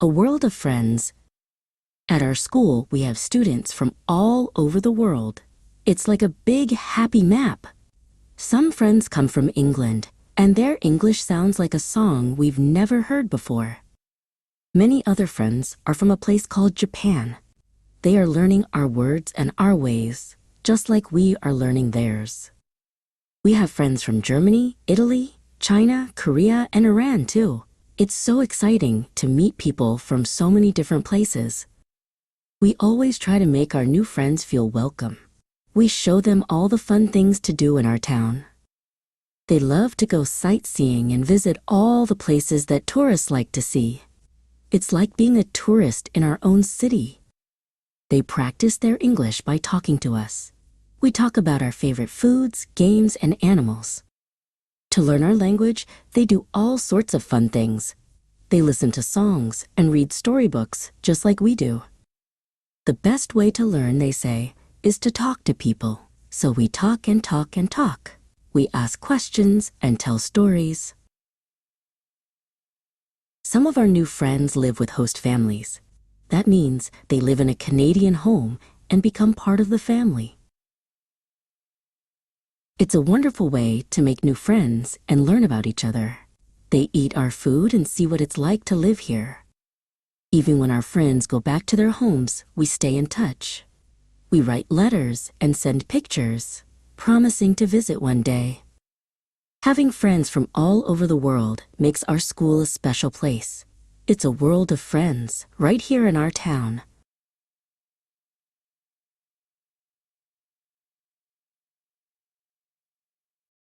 A world of friends. At our school, we have students from all over the world. It's like a big, happy map. Some friends come from England, and their English sounds like a song we've never heard before. Many other friends are from a place called Japan. They are learning our words and our ways, just like we are learning theirs. We have friends from Germany, Italy, China, Korea, and Iran too. It's so exciting to meet people from so many different places. We always try to make our new friends feel welcome. We show them all the fun things to do in our town. They love to go sightseeing and visit all the places that tourists like to see. It's like being a tourist in our own city. They practice their English by talking to us. We talk about our favorite foods, games, and animals. To learn our language, they do all sorts of fun things. They listen to songs and read storybooks just like we do. The best way to learn, they say, is to talk to people. So we talk and talk and talk. We ask questions and tell stories. Some of our new friends live with host families. That means they live in a Canadian home and become part of the family. It's a wonderful way to make new friends and learn about each other. They eat our food and see what it's like to live here. Even when our friends go back to their homes, we stay in touch. We write letters and send pictures, promising to visit one day. Having friends from all over the world makes our school a special place. It's a world of friends right here in our town.